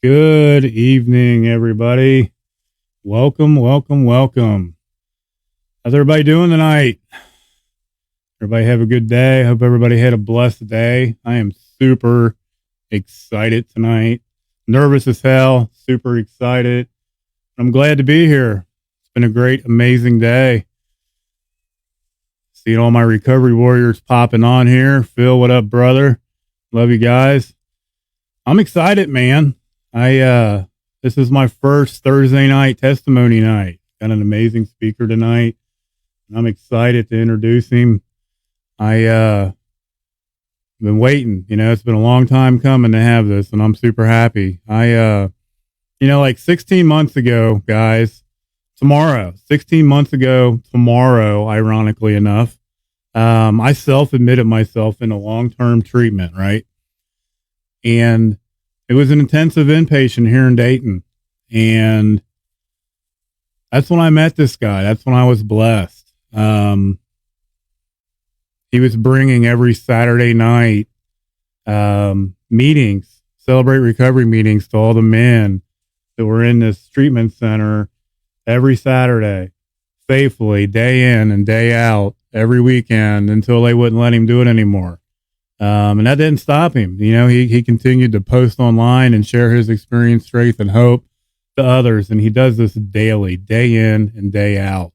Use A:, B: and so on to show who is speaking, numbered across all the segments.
A: Good evening, everybody. Welcome, welcome, welcome. How's everybody doing tonight? Everybody have a good day. Hope everybody had a blessed day. I am super excited tonight. Nervous as hell, super excited. I'm glad to be here. It's been a great, amazing day. Seeing all my recovery warriors popping on here. Phil, what up, brother? Love you guys. I'm excited, man. I This is my first Thursday night testimony night. Got an amazing speaker tonight. I'm excited to introduce him. I been waiting, it's been a long time coming to have this, and I'm super happy. Like 16 months ago, guys, 16 months ago tomorrow, ironically enough, I self-admitted myself in a long-term treatment, right? And it was an intensive inpatient here in Dayton. And that's when I met this guy. That's when I was blessed. He was bringing every Saturday night meetings, celebrate recovery meetings to all the men that were in this treatment center every Saturday, faithfully, day in and day out, every weekend until they wouldn't let him do it anymore. And that didn't stop him. He continued to post online and share his experience, strength, and hope to others. And he does this daily, day in and day out,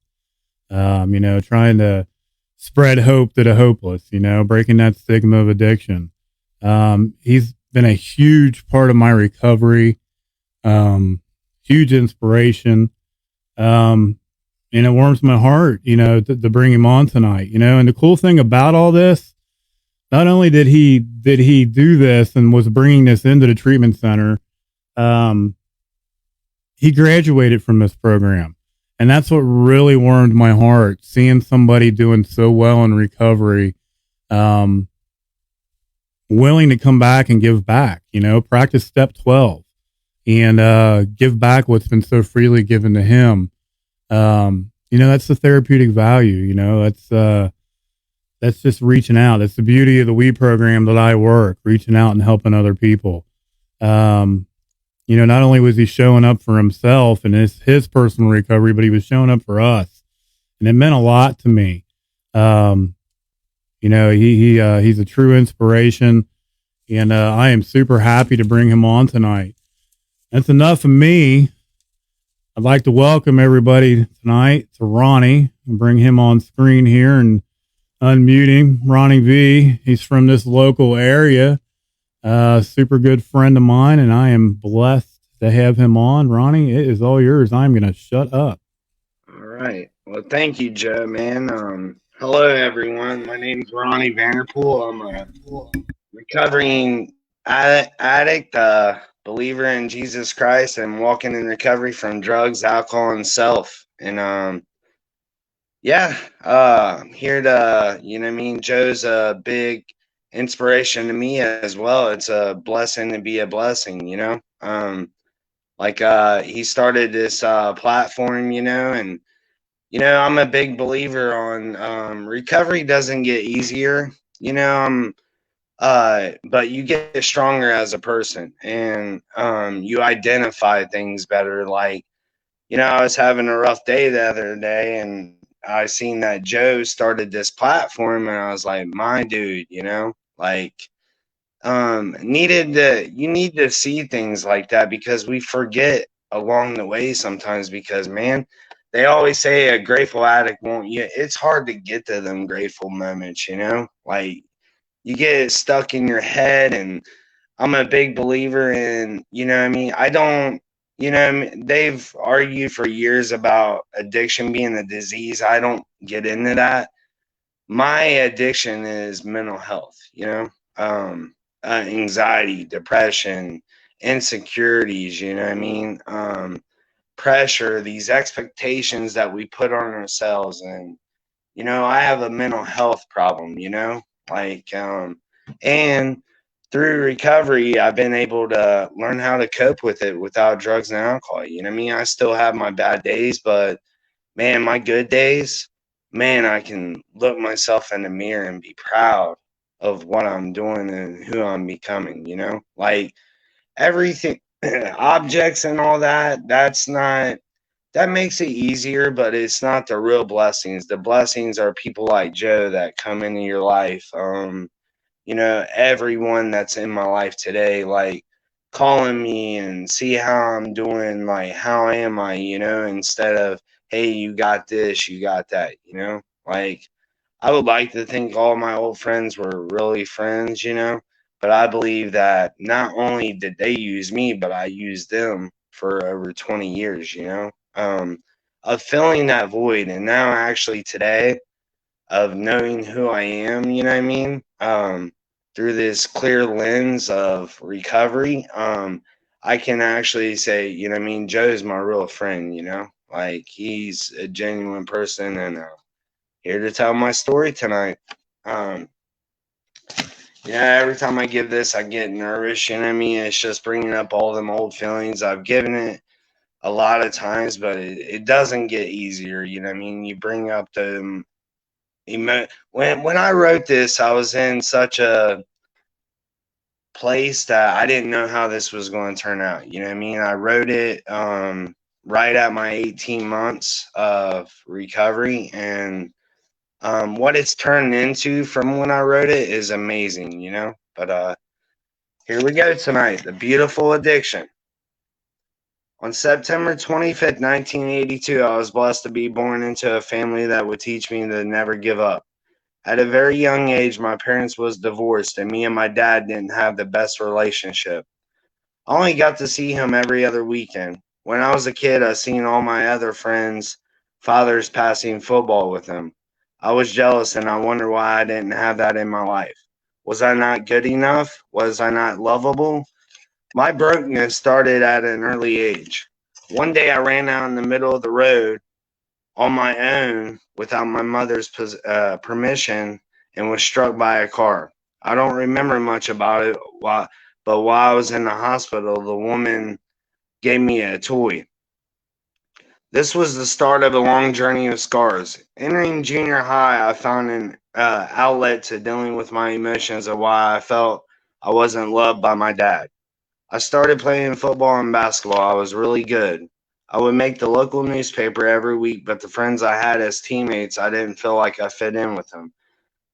A: trying to spread hope to the hopeless, breaking that stigma of addiction. He's been a huge part of my recovery, huge inspiration. And it warms my heart, to bring him on tonight, and the cool thing about all this, not only did he do this and was bringing this into the treatment center, he graduated from this program. And that's what really warmed my heart, seeing somebody doing so well in recovery, willing to come back and give back, practice step 12 and give back what's been so freely given to him. That's the therapeutic value, that's just reaching out. That's the beauty of the We program that I work, reaching out and helping other people. Not only was he showing up for himself and his personal recovery, but he was showing up for us. And it meant a lot to me. He's a true inspiration, and I am super happy to bring him on tonight. That's enough of me. I'd like to welcome everybody tonight to Ronnie and bring him on screen here and unmuting. Ronnie V. He's from this local area. Super good friend of mine, and I am blessed to have him on. Ronnie, it is all yours. I'm going to shut up.
B: All right. Well, thank you, Joe, man. Hello, everyone. My name's Ronnie Vanderpool. I'm a recovering addict, believer in Jesus Christ, and walking in recovery from drugs, alcohol, and self. And here to, Joe's a big inspiration to me as well. It's a blessing to be a blessing, he started this platform, and I'm a big believer on recovery doesn't get easier, but you get stronger as a person, and you identify things better. Like, I was having a rough day the other day, and I seen that Joe started this platform, and I was like, my dude, like, you need to see things like that, because we forget along the way sometimes, because man, they always say a grateful addict won't, it's hard to get to them grateful moments, like you get stuck in your head. And I'm a big believer in, I don't, they've argued for years about addiction being a disease. I don't get into that. My addiction is mental health, anxiety, depression, insecurities, pressure, these expectations that we put on ourselves. And, I have a mental health problem, like, and through recovery, I've been able to learn how to cope with it without drugs and alcohol. I still have my bad days, but man, my good days, man, I can look myself in the mirror and be proud of what I'm doing and who I'm becoming, like everything. objects and all that, that makes it easier, but it's not the real blessings. The blessings are people like Joe that come into your life. Everyone that's in my life today, like calling me and see how I'm doing, like how am I, instead of, hey, you got this, you got that, like I would like to think all my old friends were really friends, but I believe that not only did they use me, but I used them for over 20 years, of filling that void. And now, actually, today, of knowing who I am, you know what I mean? Through this clear lens of recovery, I can actually say, what I mean, Joe's my real friend, like he's a genuine person, and here to tell my story tonight. Um, every time I give this, I get nervous. You know what I mean? It's just bringing up all them old feelings. I've given it a lot of times, but it doesn't get easier. You know what I mean? You bring up the when I wrote this, I was in such a place that I didn't know how this was going to turn out. You know what I mean? I wrote it right at my 18 months of recovery, and what it's turned into from when I wrote it is amazing, But here we go tonight. The Beautiful Addiction. On September 25th, 1982, I was blessed to be born into a family that would teach me to never give up. At a very young age, my parents was divorced, and me and my dad didn't have the best relationship. I only got to see him every other weekend. When I was a kid, I seen all my other friends' fathers passing football with him. I was jealous, and I wonder why I didn't have that in my life. Was I not good enough? Was I not lovable? My brokenness started at an early age. One day I ran out in the middle of the road on my own without my mother's permission and was struck by a car. I don't remember much about it, but while I was in the hospital, the woman gave me a toy. This was the start of a long journey of scars. Entering junior high, I found an outlet to dealing with my emotions of why I felt I wasn't loved by my dad. I started playing football and basketball. I was really good. I would make the local newspaper every week, but the friends I had as teammates, I didn't feel like I fit in with them.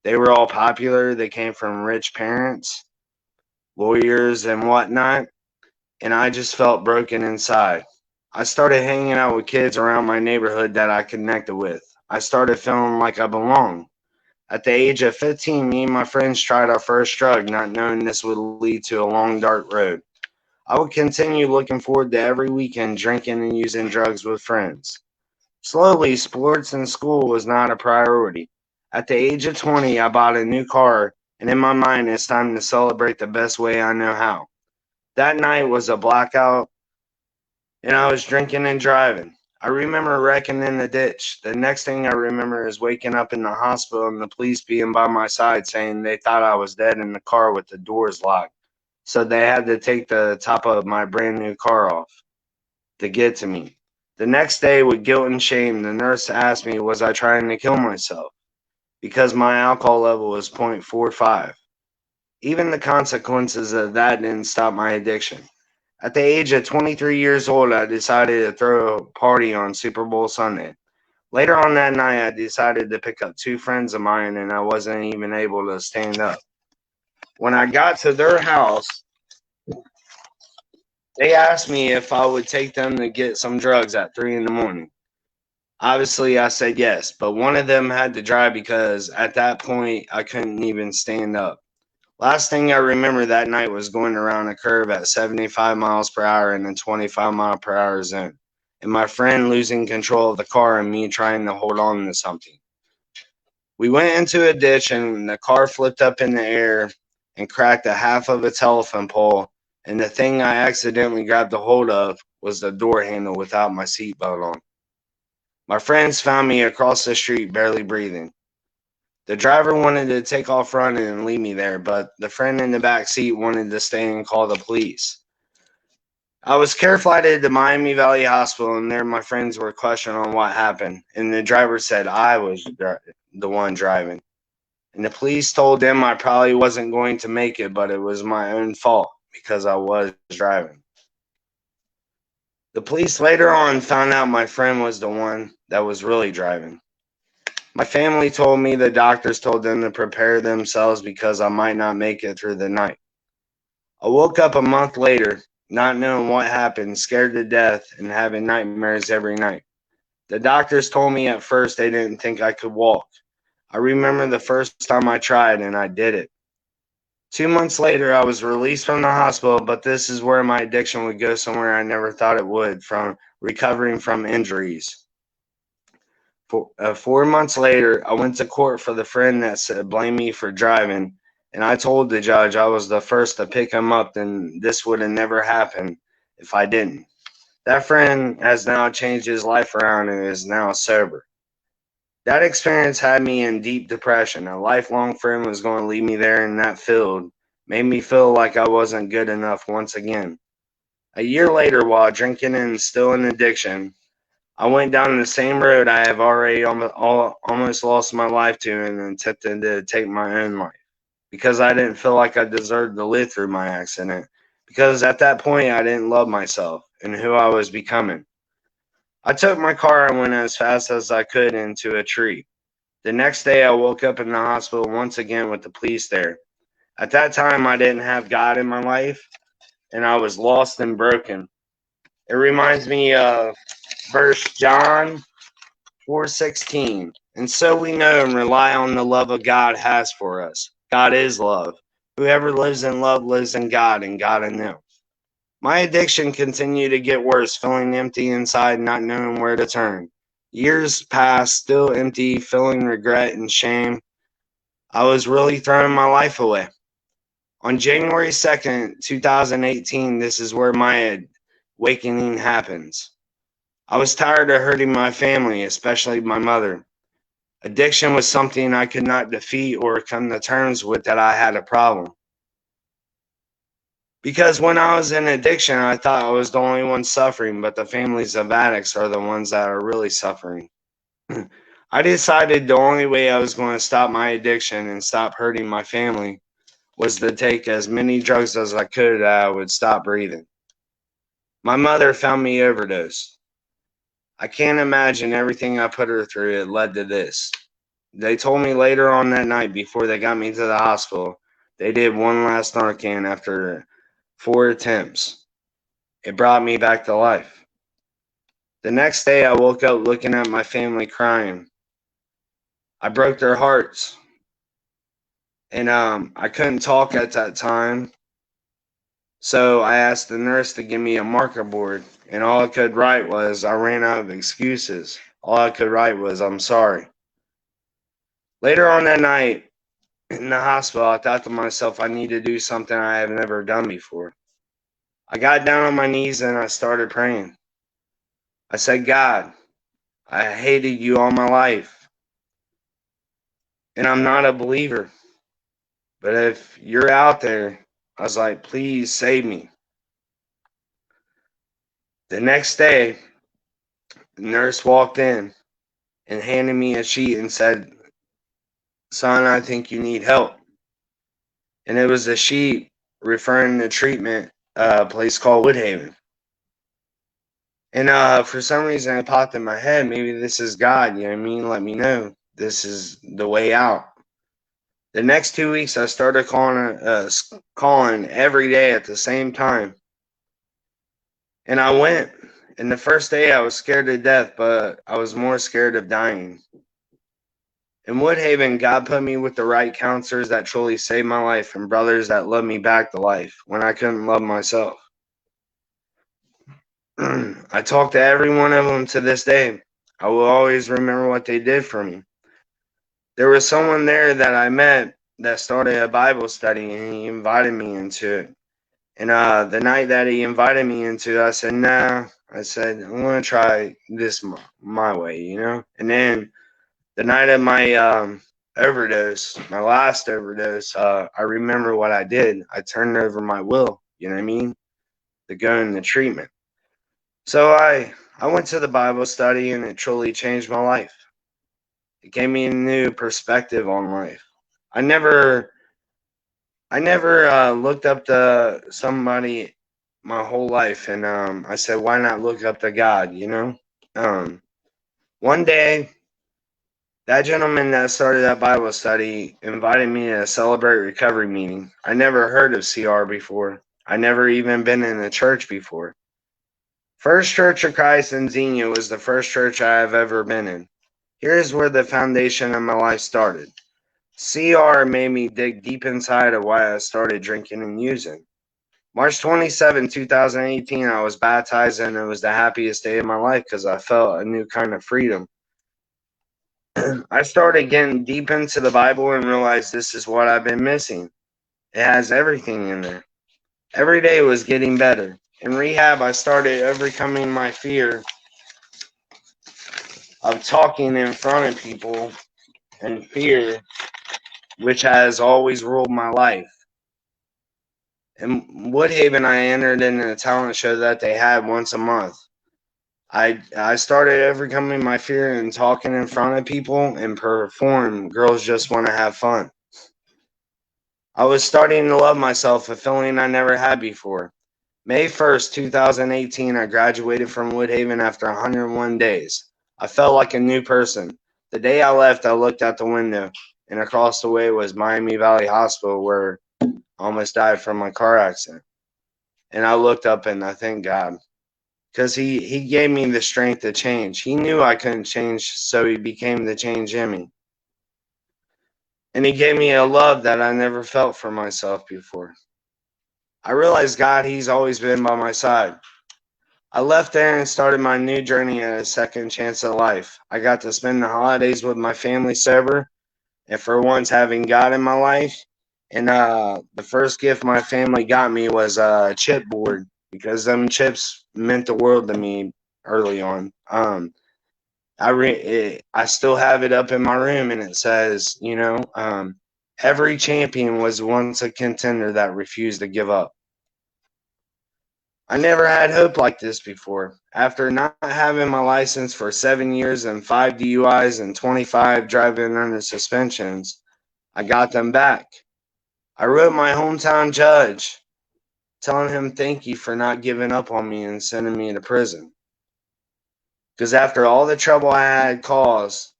B: They were all popular. They came from rich parents, lawyers, and whatnot, and I just felt broken inside. I started hanging out with kids around my neighborhood that I connected with. I started feeling like I belonged. At the age of 15, me and my friends tried our first drug, not knowing this would lead to a long, dark road. I would continue looking forward to every weekend drinking and using drugs with friends. Slowly, sports and school was not a priority. At the age of 20, I bought a new car, and in my mind, it's time to celebrate the best way I know how. That night was a blackout, and I was drinking and driving. I remember wrecking in the ditch. The next thing I remember is waking up in the hospital and the police being by my side saying they thought I was dead in the car with the doors locked. So they had to take the top of my brand new car off to get to me. The next day, with guilt and shame, the nurse asked me, was I trying to kill myself? Because my alcohol level was 0.45. Even the consequences of that didn't stop my addiction. At the age of 23 years old, I decided to throw a party on Super Bowl Sunday. Later on that night, I decided to pick up two friends of mine, and I wasn't even able to stand up. When I got to their house, they asked me if I would take them to get some drugs at 3 in the morning. Obviously, I said yes, but one of them had to drive because at that point, I couldn't even stand up. Last thing I remember that night was going around a curve at 75 miles per hour in a 25-mile-per-hour zone, and my friend losing control of the car and me trying to hold on to something. We went into a ditch, and the car flipped up in the air and cracked a half of a telephone pole, and the thing I accidentally grabbed a hold of was the door handle without my seatbelt on. My friends found me across the street, barely breathing. The driver wanted to take off running and leave me there, but the friend in the back seat wanted to stay and call the police. I was care-flighted to Miami Valley Hospital, and there my friends were questioned on what happened, and the driver said I was the one driving. And the police told them I probably wasn't going to make it, but it was my own fault because I was driving. The police later on found out my friend was the one that was really driving. My family told me the doctors told them to prepare themselves because I might not make it through the night. I woke up a month later, not knowing what happened, scared to death, and having nightmares every night. The doctors told me at first they didn't think I could walk. I remember the first time I tried and I did it. 2 months later, I was released from the hospital, but this is where my addiction would go somewhere I never thought it would, from recovering from injuries. 4 months later, I went to court for the friend that said blamed me for driving, and I told the judge I was the first to pick him up, and this would have never happened if I didn't. That friend has now changed his life around and is now sober. That experience had me in deep depression. A lifelong friend was going to leave me there in that field, made me feel like I wasn't good enough once again. A year later, while drinking and still in addiction, I went down the same road I have already almost lost my life to and attempted to take my own life because I didn't feel like I deserved to live through my accident. Because at that point, I didn't love myself and who I was becoming. I took my car and went as fast as I could into a tree. The next day, I woke up in the hospital once again with the police there. At that time, I didn't have God in my life, and I was lost and broken. It reminds me of verse John 4:16. And so we know and rely on the love of God has for us. God is love. Whoever lives in love lives in God and God in them. My addiction continued to get worse, feeling empty inside, not knowing where to turn. Years passed, still empty, feeling regret and shame. I was really throwing my life away. On January 2nd, 2018, this is where my awakening happens. I was tired of hurting my family, especially my mother. Addiction was something I could not defeat or come to terms with that I had a problem. Because when I was in addiction, I thought I was the only one suffering, but the families of addicts are the ones that are really suffering. I decided the only way I was going to stop my addiction and stop hurting my family was to take as many drugs as I could that I would stop breathing. My mother found me overdosed. I can't imagine everything I put her through. It led to this. They told me later on that night before they got me to the hospital, they did one last Narcan after 4 attempts. It brought me back to life. The next day, I woke up looking at my family crying. I broke their hearts. And I couldn't talk at that time. So I asked the nurse to give me a marker board. And all I could write was, I ran out of excuses. All I could write was, I'm sorry. Later on that night, in the hospital, I thought to myself, I need to do something I have never done before. I got down on my knees and I started praying. I said, God, I hated you all my life. And I'm not a believer. But if you're out there, I was like, please save me. The next day, the nurse walked in and handed me a sheet and said, son, I think you need help. And it was a sheet referring to treatment, a place called Woodhaven. And for some reason, it popped in my head, maybe this is God, you know what I mean? Let me know this is the way out. The next 2 weeks, I started calling every day at the same time. And I went. And the first day, I was scared to death, but I was more scared of dying. In Woodhaven, God put me with the right counselors that truly saved my life and brothers that loved me back to life when I couldn't love myself. I talk to every one of them to this day. I will always remember what they did for me. There was someone there that I met that started a Bible study, and he invited me into it. And the night that he invited me into it, I said, nah. I said, I'm going to try this my way, you know? And then the night of my overdose, my last overdose, I remember what I did. I turned over my will, you know what I mean, to go into treatment. So I went to the Bible study, and it truly changed my life. It gave me a new perspective on life. I never looked up to somebody my whole life, and I said, why not look up to God? One day, that gentleman that started that Bible study invited me to a Celebrate Recovery meeting. I never heard of CR before. I never even been in a church before. First Church of Christ in Xenia was the first church I have ever been in. Here's where the foundation of my life started. CR made me dig deep inside of why I started drinking and using. March 27, 2018, I was baptized, and it was the happiest day of my life because I felt a new kind of freedom. I started getting deep into the Bible and realized this is what I've been missing. It has everything in there. Every day was getting better. In rehab, I started overcoming my fear of talking in front of people and fear, which has always ruled my life. In Woodhaven, I entered in a talent show that they had once a month. I started overcoming my fear and talking in front of people and perform. Girls just want to have fun. I was starting to love myself, a feeling I never had before. May 1st, 2018, I graduated from Woodhaven after 101 days. I felt like a new person. The day I left, I looked out the window, and across the way was Miami Valley Hospital, where I almost died from my car accident. And I looked up and I thank God, because he gave me the strength to change. He knew I couldn't change, so he became the change in me. And he gave me a love that I never felt for myself before. I realized God, he's always been by my side. I left there and started my new journey at a second chance at life. I got to spend the holidays with my family sober, and for once having God in my life. And the first gift my family got me was a chipboard, because them chips meant the world to me early on. I still have it up in my room, and it says, every champion was once a contender that refused to give up. I never had hope like this before. After not having my license for 7 years and 5 DUIs and 25 driving under suspensions, I got them back. I wrote my hometown judge, telling him thank you for not giving up on me and sending me to prison. Because after all the trouble I had caused,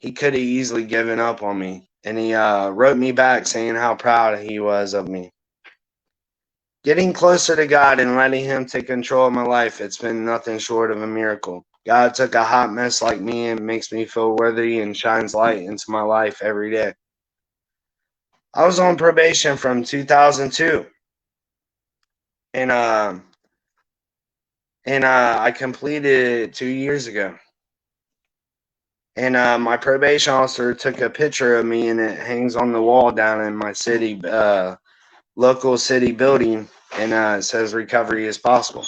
B: he could have easily given up on me. And he wrote me back saying how proud he was of me. Getting closer to God and letting him take control of my life, it's been nothing short of a miracle. God took a hot mess like me and makes me feel worthy and shines light into my life every day. I was on probation from 2002, and I completed it 2 years ago. And my probation officer took a picture of me, and it hangs on the wall down in my city, local city building, and it says recovery is possible.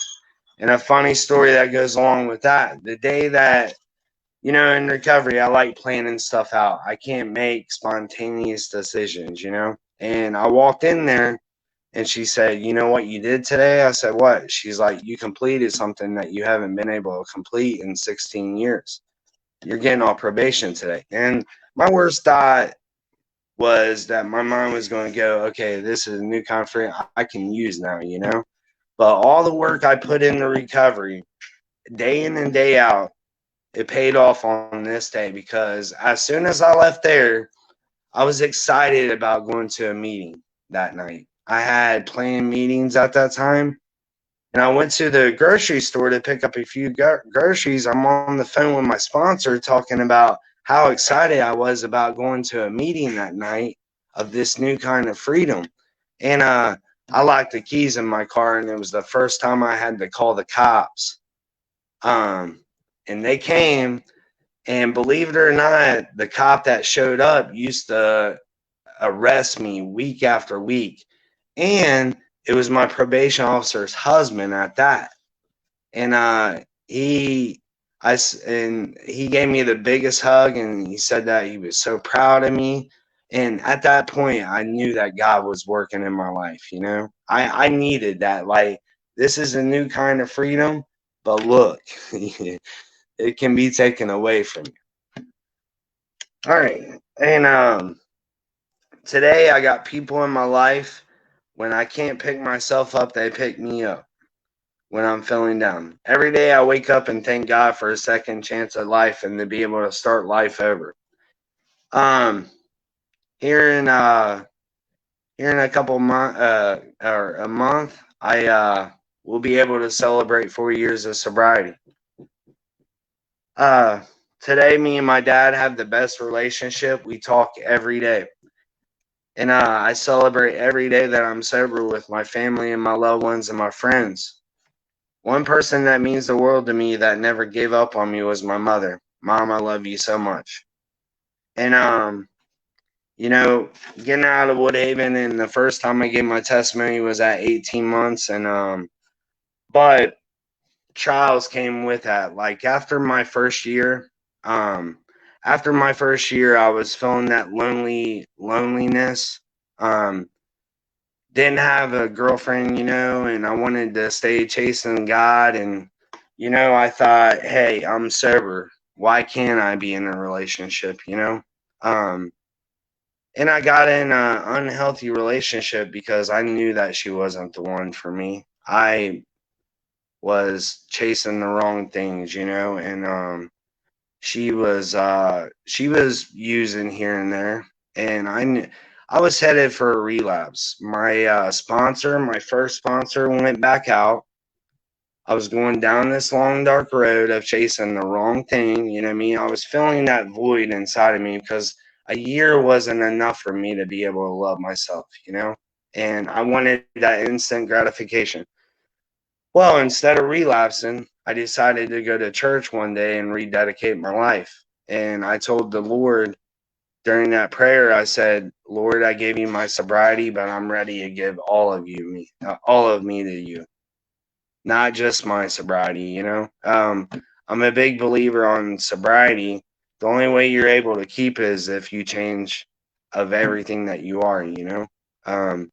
B: And a funny story that goes along with that, the day that, in recovery, I like planning stuff out. I can't make spontaneous decisions, And I walked in there, and she said, you know what you did today? I said, what? She's like, you completed something that you haven't been able to complete in 16 years. You're getting off probation today. And my worst thought was that my mind was going to go, okay, this is a new confidence I can use now, But all the work I put into recovery, day in and day out, it paid off on this day, because as soon as I left there, I was excited about going to a meeting that night. I had planned meetings at that time, and I went to the grocery store to pick up a few groceries. I'm on the phone with my sponsor talking about how excited I was about going to a meeting that night of this new kind of freedom. And I locked the keys in my car, and it was the first time I had to call the cops. And they came, and believe it or not, the cop that showed up used to arrest me week after week. And it was my probation officer's husband at that. And he gave me the biggest hug, and he said that he was so proud of me. And at that point, I knew that God was working in my life. I needed that. Like, this is a new kind of freedom, but look, it can be taken away from you. All right, and today I got people in my life When I can't pick myself up, they pick me up when I'm feeling down. Every day I wake up and thank God for a second chance at life and to be able to start life over. Um, here in a couple month or a month, I will be able to celebrate 4 years of sobriety. Uh, Today, me and my dad have the best relationship. We talk every day. And I celebrate every day that I'm sober with my family and my loved ones and my friends. One person that means the world to me that never gave up on me was my mother. Mom, I love you so much. And you know, getting out of Woodhaven and the first time I gave my testimony was at 18 months, and but trials came with that. Like um after my first year I was feeling that loneliness. Um didn't have a girlfriend, and I wanted to stay chasing God. And, I thought, hey, I'm sober. Why can't I be in a relationship? Um, and I got in an unhealthy relationship because I knew that she wasn't the one for me. I was chasing the wrong things, and she was using here and there, and I was headed for a relapse. My first sponsor, went back out. I was going down this long dark road of chasing the wrong thing. You know what I mean? I was feeling that void inside of me because a year wasn't enough for me to be able to love myself. And I wanted that instant gratification. Well, instead of relapsing, I decided to go to church one day and rededicate my life. And I told the Lord during that prayer, I said, Lord, I gave you my sobriety, but I'm ready to give all of me to you, not just my sobriety. I'm a big believer on sobriety. The only way you're able to keep it is if you change of everything that you are. Um,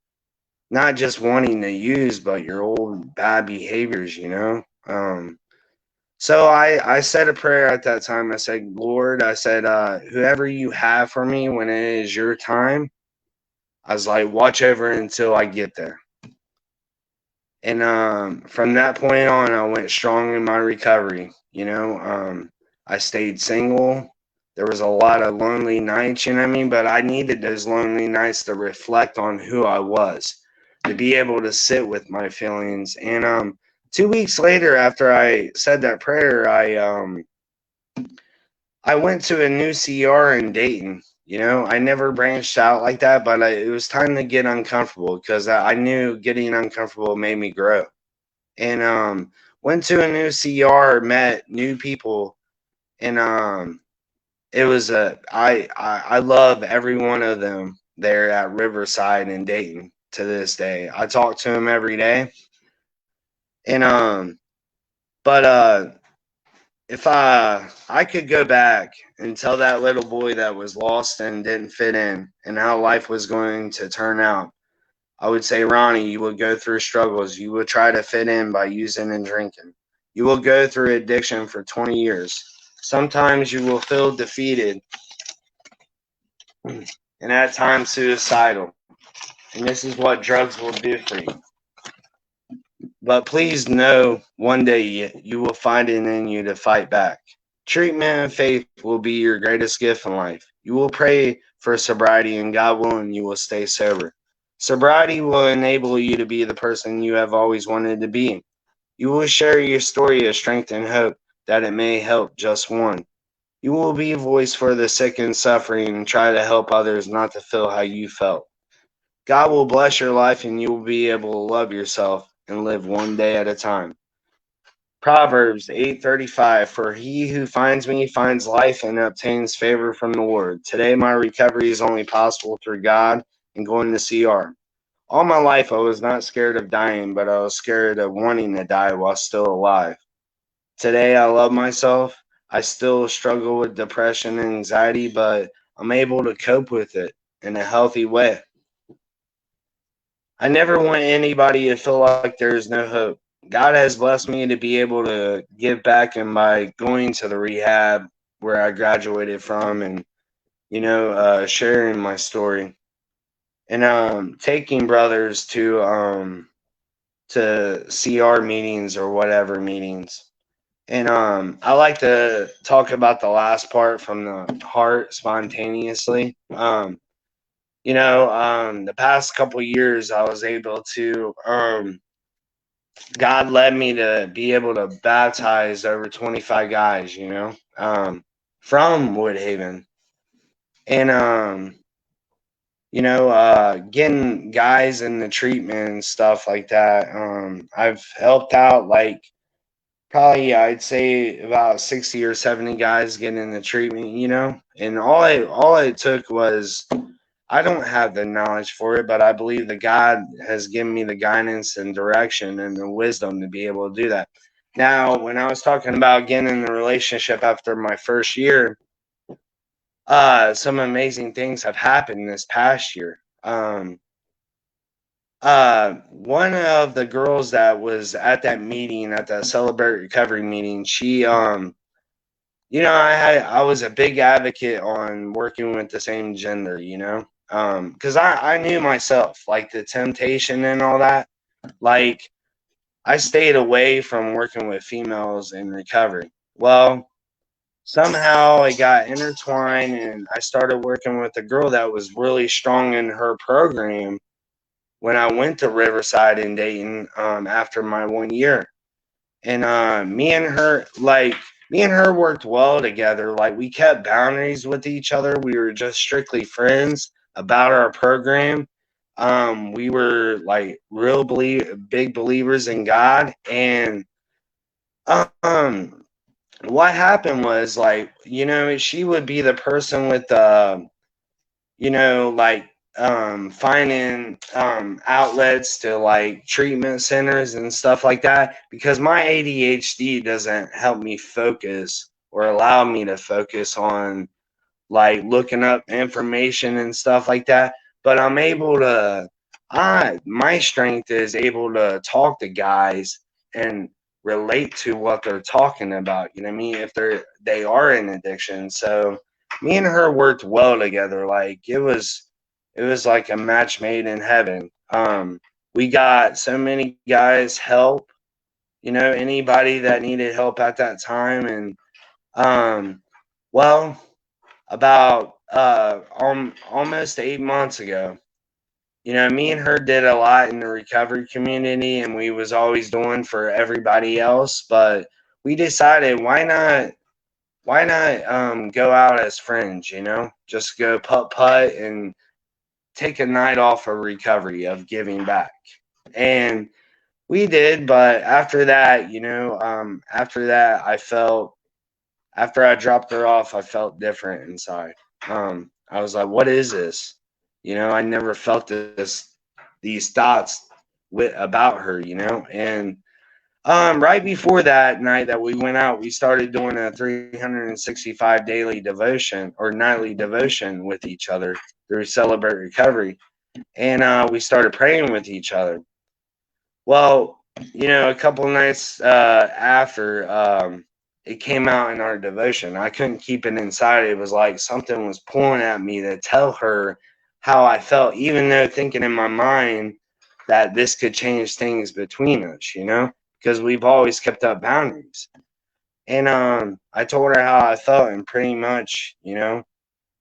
B: Not just wanting to use, but your old bad behaviors. So I said a prayer at that time. I said, Lord, I said, whoever you have for me when it is your time, I was like, watch over until I get there. And from that point on, I went strong in my recovery. I stayed single. There was a lot of lonely nights, you know what I mean? But I needed those lonely nights to reflect on who I was, to be able to sit with my feelings. And 2 weeks later, after I said that prayer, I went to a new CR in Dayton. I never branched out like that, but it was time to get uncomfortable because I knew getting uncomfortable made me grow. And went to a new CR, met new people, and it was I love every one of them there at Riverside in Dayton to this day. I talk to them every day, and but if I could go back and tell that little boy that was lost and didn't fit in and how life was going to turn out, I would say, Ronnie, you will go through struggles. You will try to fit in by using and drinking. You will go through addiction for 20 years. Sometimes you will feel defeated and at times suicidal. And this is what drugs will do for you. But please know one day you will find it in you to fight back. Treatment and faith will be your greatest gift in life. You will pray for sobriety, and God willing, you will stay sober. Sobriety will enable you to be the person you have always wanted to be. You will share your story of strength and hope that it may help just one. You will be a voice for the sick and suffering and try to help others not to feel how you felt. God will bless your life and you will be able to love yourself and live one day at a time. Proverbs 8:35, for he who finds me finds life and obtains favor from the Lord. Today my recovery is only possible through God and going to CR. All my life I was not scared of dying, but I was scared of wanting to die while still alive. Today I love myself. I still struggle with depression and anxiety, but I'm able to cope with it in a healthy way. I never want anybody to feel like there's no hope. God has blessed me to be able to give back, and by going to the rehab where I graduated from and, sharing my story. and taking brothers to CR meetings or whatever meetings. And I like to talk about the last part from the heart spontaneously. The past couple years, I was able to, God led me to be able to baptize over 25 guys, from Woodhaven. And, getting guys in the treatment and stuff like that. I've helped out like probably I'd say about 60 or 70 guys getting in the treatment, and all it took was I don't have the knowledge for it, but I believe that God has given me the guidance and direction and the wisdom to be able to do that. Now, when I was talking about getting in the relationship after my first year, some amazing things have happened this past year. One of the girls that was at that meeting, at the Celebrate Recovery meeting, she, I was a big advocate on working with the same gender, because I knew myself, like the temptation and all that. Like, I stayed away from working with females in recovery. Well, somehow it got intertwined, and I started working with a girl that was really strong in her program when I went to Riverside in Dayton after my 1 year. And me and her worked well together. Like, we kept boundaries with each other. We were just strictly friends about our program. We were like big believers in God. And um what happened was, like, she would be the person with the, like, finding outlets to like treatment centers and stuff like that, because my ADHD doesn't help me focus or allow me to focus on like looking up information and stuff like that. But I'm able to, my strength is able to talk to guys and relate to what they're talking about. You know what I mean? If they are in addiction. So me and her worked well together. Like, it was like a match made in heaven. We got so many guys help, anybody that needed help at that time. And well, about almost 8 months ago, me and her did a lot in the recovery community, and we was always doing for everybody else. But we decided, why not go out as friends, just go putt putt and take a night off of recovery, of giving back. And we did. But after that, after I dropped her off, I felt different inside. I was like, what is this? I never felt these thoughts about her, and right before that night that we went out, we started doing a 365 daily devotion or nightly devotion with each other through Celebrate Recovery. And we started praying with each other. Well, a couple nights after, it came out in our devotion. I couldn't keep it inside. It was like something was pulling at me to tell her how I felt, even though thinking in my mind that this could change things between us, because we've always kept up boundaries. And I told her how I felt, and pretty much,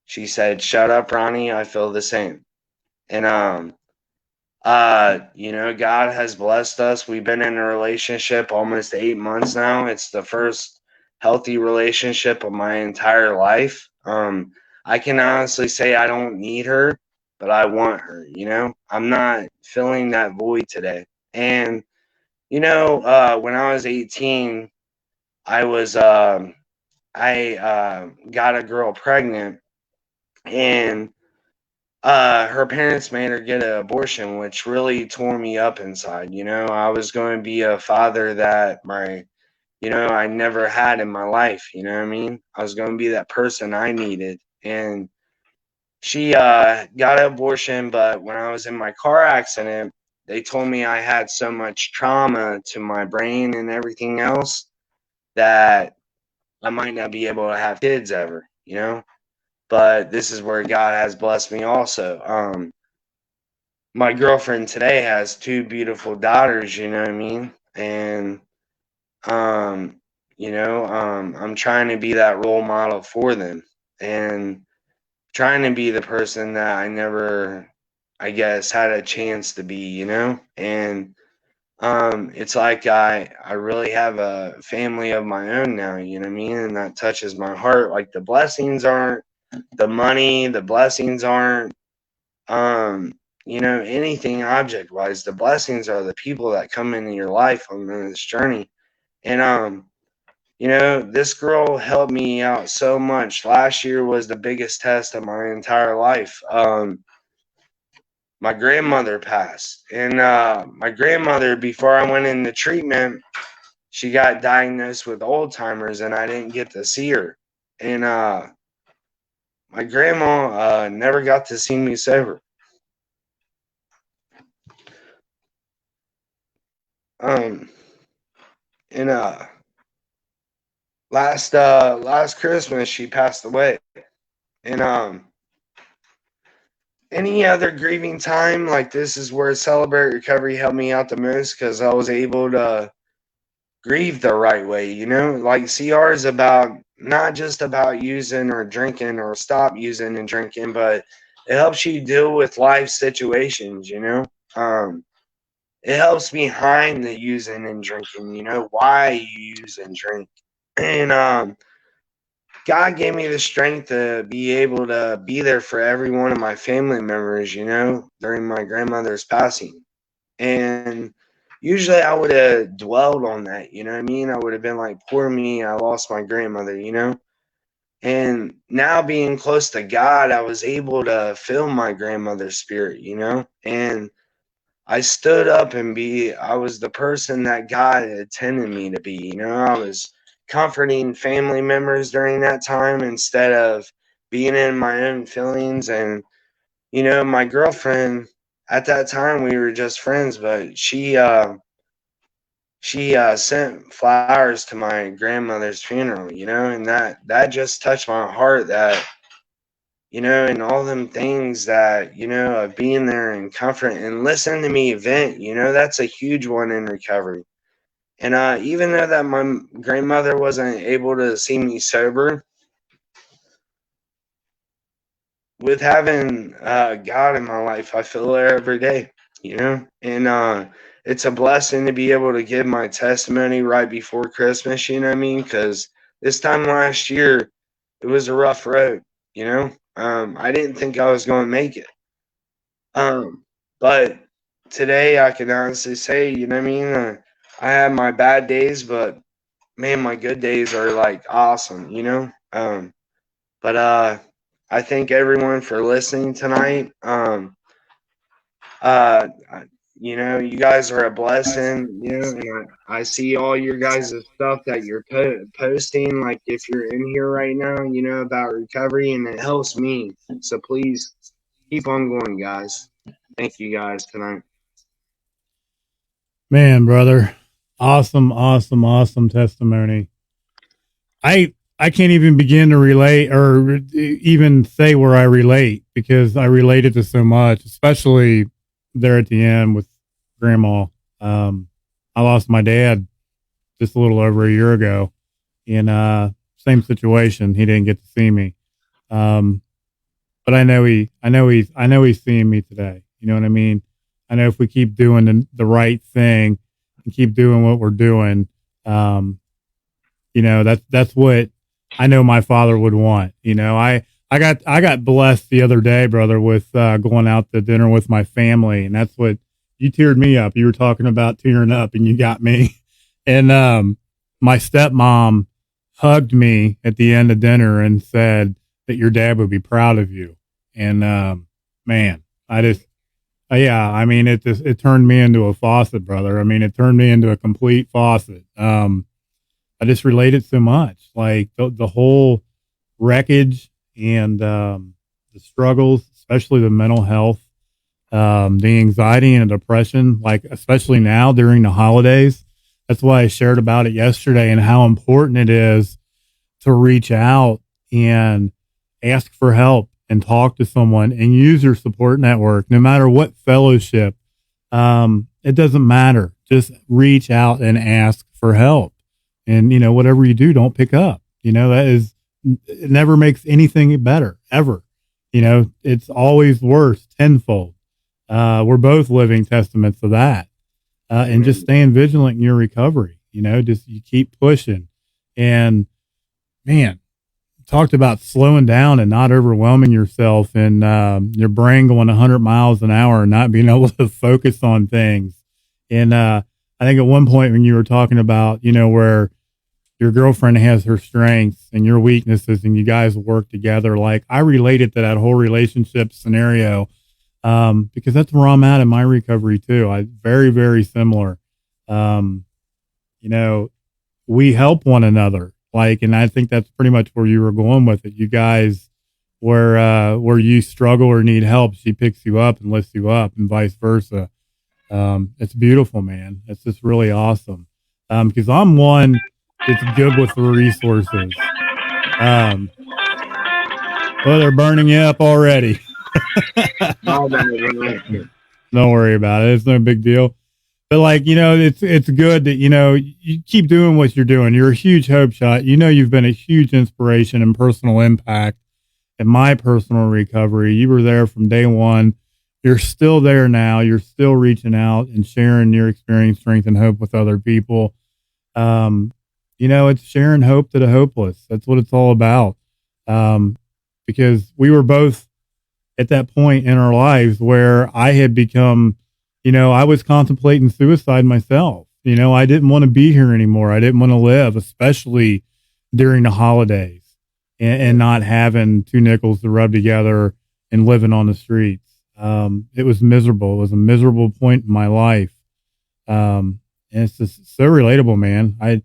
B: she said, "Shut up, Ronnie. I feel the same." And God has blessed us. We've been in a relationship almost 8 months now. It's the first healthy relationship of my entire life. I can honestly say I don't need her, but I want her, I'm not filling that void today. And, when I was 18, I was, I got a girl pregnant, and her parents made her get an abortion, which really tore me up inside. I was going to be a father that I never had in my life. You know what I mean? I was going to be that person I needed. And she got an abortion, but when I was in my car accident, they told me I had so much trauma to my brain and everything else that I might not be able to have kids ever, But this is where God has blessed me also. my girlfriend today has two beautiful daughters, you know what I mean? And um, I'm trying to be that role model for them and trying to be the person that I never, I guess, had a chance to be, And it's like I really have a family of my own now, you know what I mean? And that touches my heart. Like the blessings aren't the money, the blessings aren't um, anything object wise. The blessings are the people that come into your life on this journey. And this girl helped me out so much. Last year was the biggest test of my entire life. My grandmother passed. And my grandmother, before I went into treatment, she got diagnosed with Alzheimer's and I didn't get to see her. And my grandma never got to see me sober. Um, and last Christmas she passed away. And any other grieving time like this is where Celebrate Recovery helped me out the most because I was able to grieve the right way, Like CR is about not just about using or drinking or stop using and drinking, but it helps you deal with life situations, it helps behind the using and drinking, why you use and drink. And God gave me the strength to be able to be there for every one of my family members, during my grandmother's passing. And usually I would have dwelled on that, you know what I mean? I would have been like, poor me, I lost my grandmother, And now being close to God, I was able to feel my grandmother's spirit, And I stood up and I was the person that God intended me to be, I was comforting family members during that time instead of being in my own feelings. And, my girlfriend at that time, we were just friends, but she sent flowers to my grandmother's funeral, and that just touched my heart that, and all them things that, of being there and comfort and listening to me vent, that's a huge one in recovery. And even though that my grandmother wasn't able to see me sober, with having God in my life, I feel it every day, and it's a blessing to be able to give my testimony right before Christmas, you know what I mean? Because this time last year, it was a rough road, I didn't think I was going to make it. But today I can honestly say, you know what I mean? I have my bad days, but man, my good days are like awesome, But I thank everyone for listening tonight. Uh, you guys are a blessing, and I see all your guys' stuff that you're posting. Like if you're in here right now, about recovery, and it helps me. So please keep on going, guys. Thank you guys tonight.
A: Man, brother, awesome testimony. I can't even begin to relate or even say where I relate because I related to so much, especially there at the end with grandma. I lost my dad just a little over a year ago in same situation. He didn't get to see me. Um, but I know he's seeing me today. You know what I mean? I know if we keep doing the right thing and keep doing what we're doing, um, that's what I know my father would want. I got blessed the other day, brother, with going out to dinner with my family, and that's what you teared me up. You were talking about tearing up, and you got me. And my stepmom hugged me at the end of dinner and said that your dad would be proud of you. And man, I just yeah, I mean it turned me into a faucet, brother. I mean it turned me into a complete faucet. I just related so much, like the whole wreckage and the struggles, especially the mental health, the anxiety and depression, like especially now during the holidays. That's why I shared about it yesterday and how important it is to reach out and ask for help and talk to someone and use your support network, no matter what fellowship. It doesn't matter. Just reach out and ask for help. And, whatever you do, don't pick up. It never makes anything better, ever. It's always worse tenfold. We're both living testaments of that. And just staying vigilant in your recovery, just you keep pushing. And man, talked about slowing down and not overwhelming yourself and your brain going 100 miles an hour and not being able to focus on things. And I think at one point when you were talking about, where your girlfriend has her strengths and your weaknesses and you guys work together, like I related to that whole relationship scenario because that's where I'm at in my recovery too. Very, very similar. We help one another. And I think that's pretty much where you were going with it. You guys, where you struggle or need help, she picks you up and lifts you up, and vice versa. It's beautiful, man. It's just really awesome. Because I'm one that's good with the resources. Um, well, they're burning you up already.
B: No, no.
A: Don't worry about it. It's no big deal. But it's good that, you keep doing what you're doing. You're a huge hope shot. You've been a huge inspiration and personal impact in my personal recovery. You were there from day one. You're still there now. You're still reaching out and sharing your experience, strength, and hope with other people. It's sharing hope to the hopeless. That's what it's all about. Because we were both at that point in our lives where I had become, I was contemplating suicide myself. I didn't want to be here anymore. I didn't want to live, especially during the holidays and not having two nickels to rub together and living on the streets. It was miserable. It was a miserable point in my life. And it's just so relatable, man.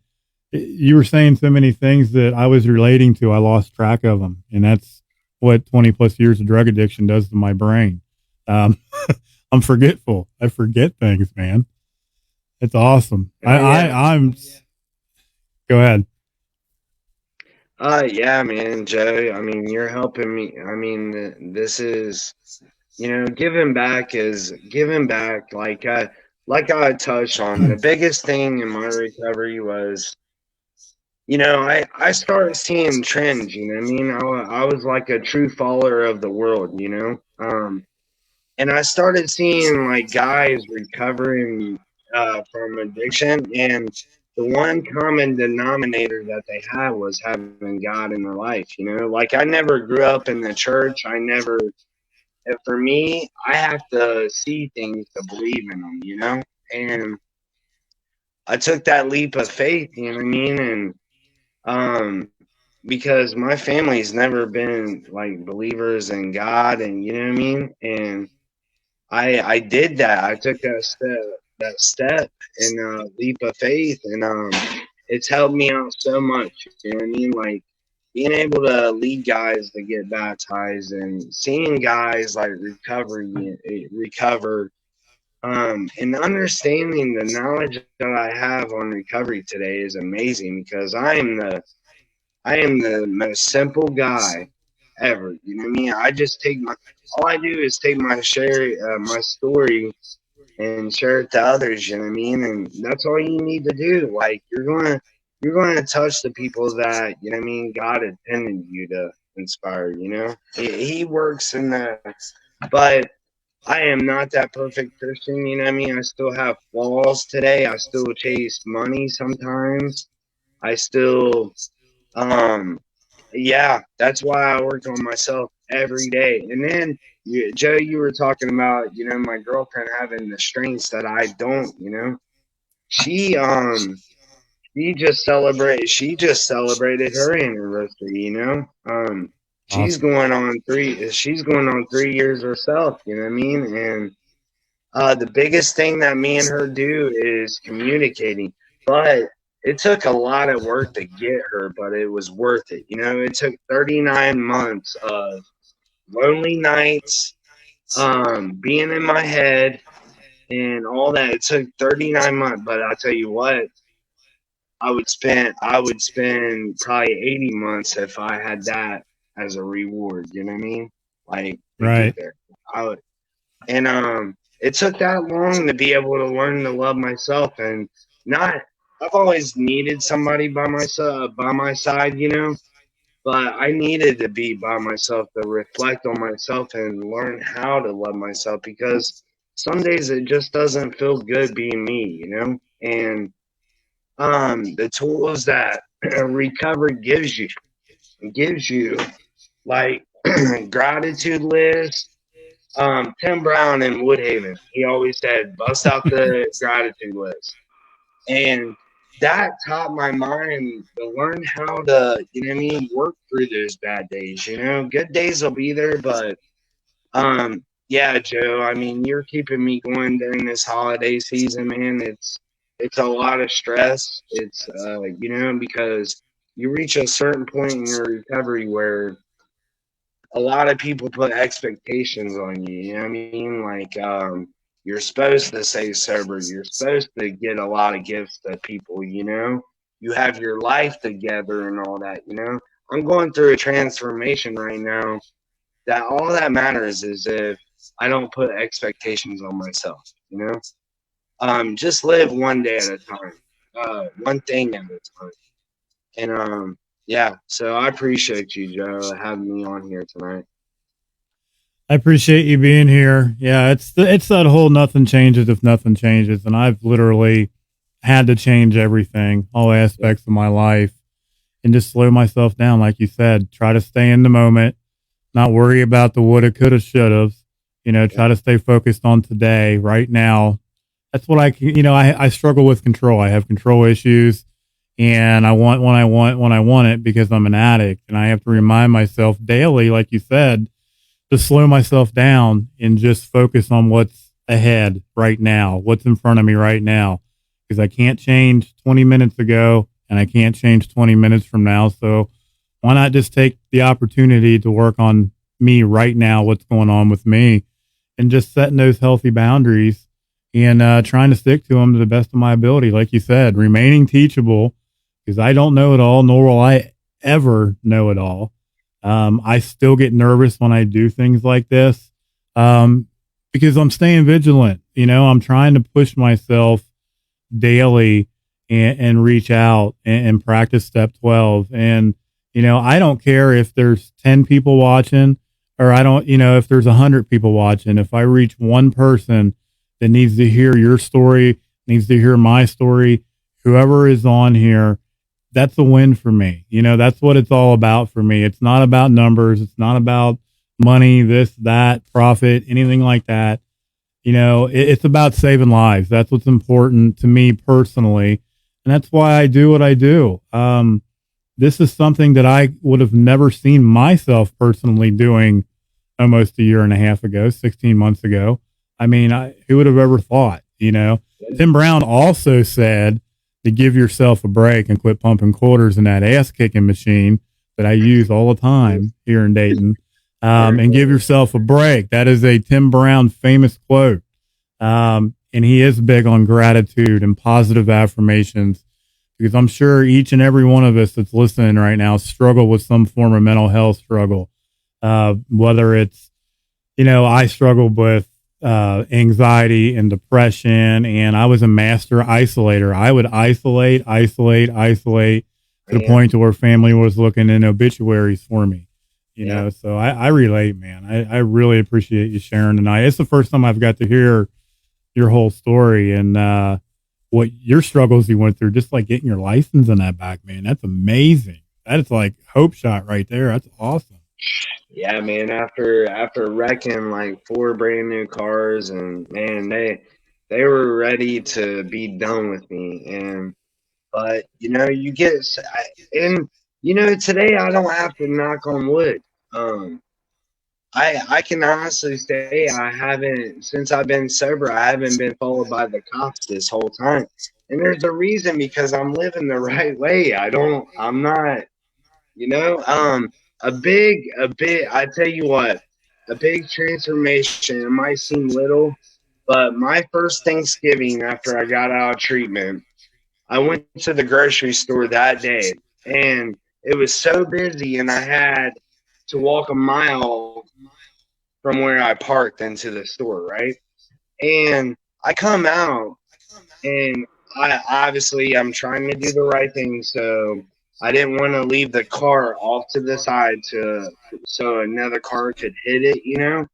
A: You were saying so many things that I was relating to. I lost track of them. And that's what 20 plus years of drug addiction does to my brain. I'm forgetful. I forget things, man. It's awesome. I'm go ahead.
B: Yeah, man, Joe. I mean, you're helping me. I mean, this is, giving back. Like I touched on, the biggest thing in my recovery was, I started seeing trends. You know what I mean? I was like a true follower of the world. And I started seeing like guys recovering from addiction, and the one common denominator that they had was having God in their life. Like I never grew up in the church. And for me, I have to see things to believe in them. And I took that leap of faith. You know what I mean? And because my family's never been like believers in God, and you know what I mean, and I did that. I took that step and leap of faith, and it's helped me out so much. You know what I mean? Like being able to lead guys to get baptized and seeing guys like recover, and understanding the knowledge that I have on recovery today is amazing because I am the most simple guy ever. You know what I mean? All I do is take my story and share it to others. You know what I mean? And that's all you need to do. Like you're gonna touch the people that what I mean God intended you to inspire. He works in but I am not that perfect Christian. You know what I mean? I still have flaws today. I still chase money sometimes. I still um yeah, that's why I work on myself every day. And then, Joe, you were talking about, my girlfriend having the strengths that I don't. She she just celebrated her anniversary. She's
A: Awesome.
B: going on 3 years herself. You know what I mean? And the biggest thing that me and her do is communicating. But it took a lot of work to get her, but it was worth it. It took 39 months of lonely nights, being in my head, and all that. It took 39 months, but I'll tell you what, I would spend probably 80 months if I had that as a reward. You know what I mean? like to get
A: Right.
B: there. And it took that long to be able to learn to love myself and not. I've always needed somebody by my side, you know, but I needed to be by myself to reflect on myself and learn how to love myself because some days it just doesn't feel good being me, you know. And the tools that recovery gives you like gratitude list. Tim Brown in Woodhaven, he always said, bust out the gratitude list. And that taught my mind to learn how to, you know what I mean, work through those bad days. You know, good days will be there, but yeah, Joe, I mean, you're keeping me going during this holiday season, man. It's a lot of stress. It's you know, because you reach a certain point in your recovery where a lot of people put expectations on you. You know what I mean? Like, you're supposed to stay sober. You're supposed to get a lot of gifts to people. You know, you have your life together and all that. You know, I'm going through a transformation right now. That all that matters is if I don't put expectations on myself. You know, just live one day at a time, one thing at a time. And yeah. So I appreciate you, Joe, having me on here tonight.
A: I appreciate you being here. Yeah, it's that whole nothing changes if nothing changes, and I've literally had to change everything, all aspects of my life, and just slow myself down, like you said. Try to stay in the moment, not worry about the woulda, coulda, shoulda. You know, try to stay focused on today, right now. That's what I can. You know, I struggle with control. I have control issues, and I want when I want it because I'm an addict, and I have to remind myself daily, like you said, to slow myself down and just focus on what's ahead right now, what's in front of me right now, because I can't change 20 minutes ago and I can't change 20 minutes from now. So why not just take the opportunity to work on me right now, what's going on with me, and just setting those healthy boundaries and trying to stick to them to the best of my ability. Like you said, remaining teachable because I don't know it all, nor will I ever know it all. I still get nervous when I do things like this um, because I'm staying vigilant. You know, I'm trying to push myself daily and reach out and practice step 12. And, you know, I don't care if there's 10 people watching or I don't, you know, if there's 100 people watching. If I reach one person that needs to hear your story, needs to hear my story, whoever is on here, that's a win for me. You know, that's what it's all about for me. It's not about numbers. It's not about money, this, that, profit, anything like that. You know, it's about saving lives. That's what's important to me personally. And that's why I do what I do. This is something that I would have never seen myself personally doing almost a year and a half ago, 16 months ago. I mean, who would have ever thought, you know? Tim Brown also said to give yourself a break and quit pumping quarters in that ass kicking machine that I use all the time here in Dayton, and give yourself a break. That is a Tim Brown famous quote. And he is big on gratitude and positive affirmations because I'm sure each and every one of us that's listening right now struggle with some form of mental health struggle. Whether it's, you know, I struggled with anxiety and depression, and I was a master isolator. I would isolate to the point to where family was looking in obituaries for me. You know, so I relate, man. I really appreciate you sharing tonight. It's the first time I've got to hear your whole story and what your struggles you went through, just like getting your license in that back, man. That's amazing. That is like hope shot right there. That's awesome.
B: Yeah, man. After wrecking like four brand new cars, and man, they were ready to be done with me. And but you know, and you know, today I don't have to knock on wood. Um, I can honestly say I haven't since I've been sober. I haven't been followed by the cops this whole time, and there's a reason because I'm living the right way. I'm not. You know, I tell you what, a big transformation. It might seem little, but my first Thanksgiving after I got out of treatment, I went to the grocery store that day, and it was so busy, and I had to walk a mile from where I parked into the store, right? And I come out, and I'm trying to do the right thing, so I didn't want to leave the car off to the side so another car could hit it, you know.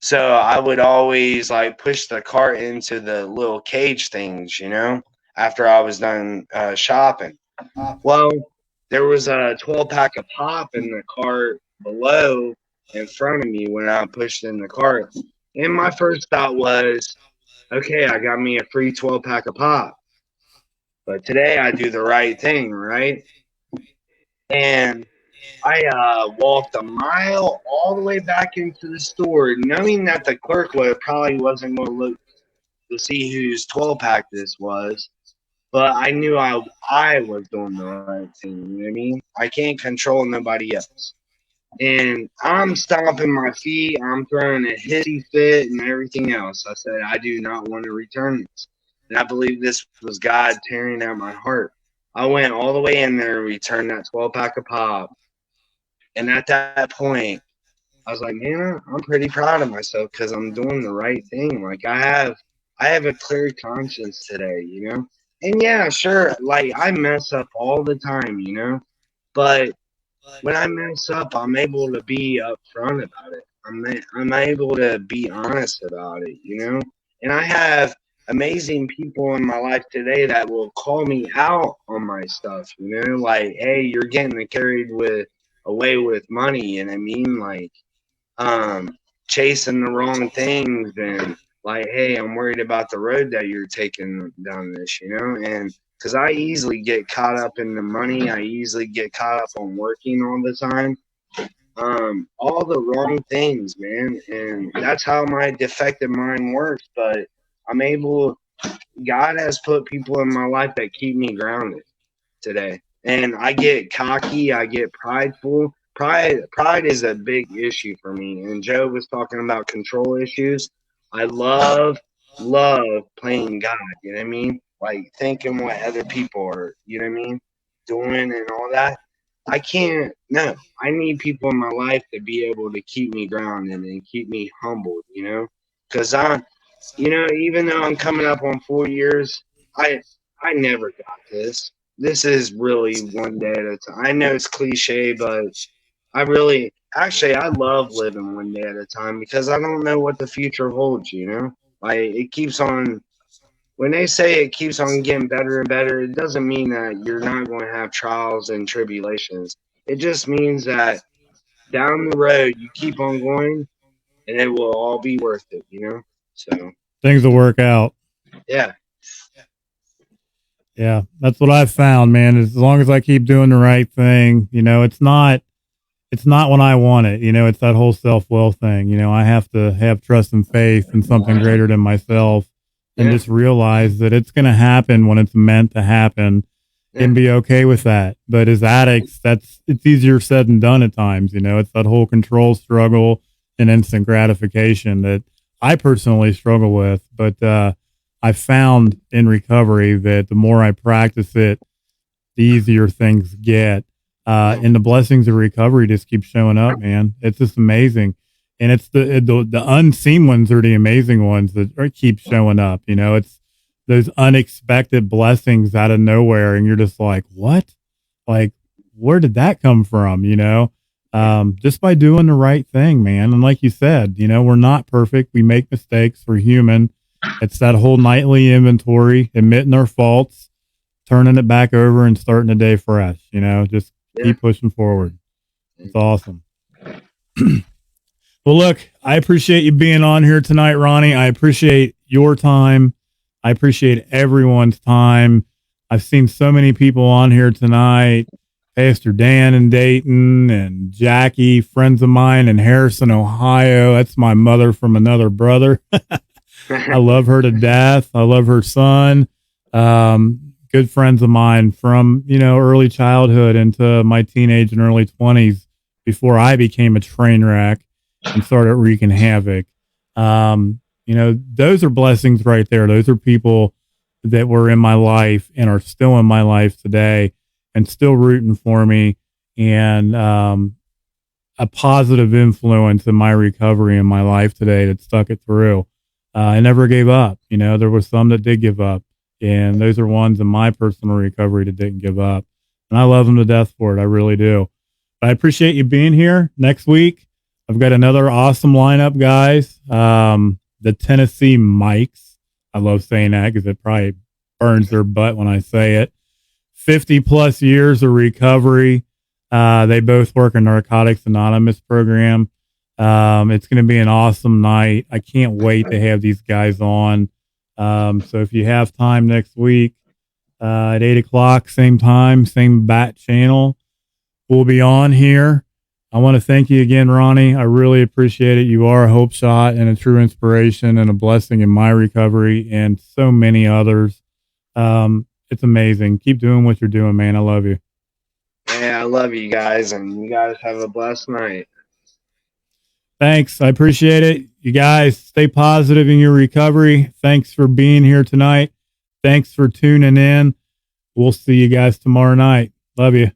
B: So I would always like push the cart into the little cage things, you know, after I was done shopping. Well, there was a 12-pack of pop in the cart below in front of me when I pushed in the cart. And my first thought was, okay, I got me a free 12-pack of pop. But today I do the right thing, right? And I walked a mile all the way back into the store, knowing that the clerk probably wasn't going to look to see whose 12-pack this was. But I knew I was doing the right thing. You know what I mean? I can't control nobody else. And I'm stomping my feet. I'm throwing a hissy fit and everything else. I said, I do not want to return this. And I believe this was God tearing at my heart. I went all the way in there and returned that 12-pack of pop. And at that point, I was like, man, I'm pretty proud of myself because I'm doing the right thing. Like I have a clear conscience today, you know? And yeah, sure, like I mess up all the time, you know? But when I mess up, I'm able to be upfront about it. I'm able to be honest about it, you know? And I have amazing people in my life today that will call me out on my stuff, you know? Like, hey, you're getting carried away with money, and I mean like chasing the wrong things and like, hey, I'm worried about the road that you're taking down this, you know, and because I easily get caught up in the money, I easily get caught up on working all the time, all the wrong things, man, and that's how my defective mind works. But I'm able. God has put people in my life that keep me grounded today. And I get cocky, I get prideful. Pride is a big issue for me. And Joe was talking about control issues. I love playing God, you know what I mean? Like thinking what other people are, you know what I mean, doing and all that. I can't no. I need people in my life to be able to keep me grounded and keep me humbled, you know? Because even though I'm coming up on 4 years, I I never got this. This is really one day at a time. I know it's cliche, but I love living one day at a time because I don't know what the future holds, you know? Like, it keeps on, when they say it keeps on getting better and better, it doesn't mean that you're not going to have trials and tribulations. It just means that down the road, you keep on going and it will all be worth it, you know? So,
A: Things will work out.
B: yeah.
A: Yeah, that's what I've found, man. As long as I keep doing the right thing, it's not when I want it. It's that whole self-will thing. I have to have trust and faith in something greater than myself and just realize that it's going to happen when it's meant to happen and be okay with that. But as addicts, it's easier said than done at times. It's that whole control struggle and instant gratification that I personally struggle with. But, I found in recovery that the more I practice it, the easier things get. And the blessings of recovery just keep showing up, man. It's just amazing. And it's the unseen ones are the amazing ones that keep showing up. It's those unexpected blessings out of nowhere. And you're just like, what? Like, where did that come from? Just by doing the right thing, man. And like you said, we're not perfect. We make mistakes. We're human. It's that whole nightly inventory, admitting our faults, turning it back over and starting the day fresh, just keep pushing forward. It's awesome. Well, look, I appreciate you being on here tonight, Ronnie. I appreciate your time. I appreciate everyone's time. I've seen so many people on here tonight. Pastor Dan in Dayton and Jackie, friends of mine in Harrison, Ohio. That's my mother from another brother. I love her to death. I love her son. Good friends of mine from, early childhood into my teenage and early 20s before I became a train wreck and started wreaking havoc. Those are blessings right there. Those are people that were in my life and are still in my life today and still rooting for me. And a positive influence in my recovery in my life today that stuck it through. I never gave up. You know, there were some that did give up, and those are ones in my personal recovery that didn't give up. And I love them to death for it. I really do. But I appreciate you being here. Next week, I've got another awesome lineup, guys. The Tennessee Mikes. I love saying that because it probably burns their butt when I say it. 50 plus years of recovery. They both work in Narcotics Anonymous program. It's going to be an awesome night. I can't wait to have these guys on. So if you have time next week, at 8 o'clock, same time, same bat channel, we'll be on here. I want to thank you again, Ronnie. I really appreciate it. You are a hope shot and a true inspiration and a blessing in my recovery and so many others. It's amazing. Keep doing what you're doing, man. I love you.
B: Yeah, I love you guys, and you guys have a blessed night.
A: Thanks. I appreciate it. You guys stay positive in your recovery. Thanks for being here tonight. Thanks for tuning in. We'll see you guys tomorrow night. Love you.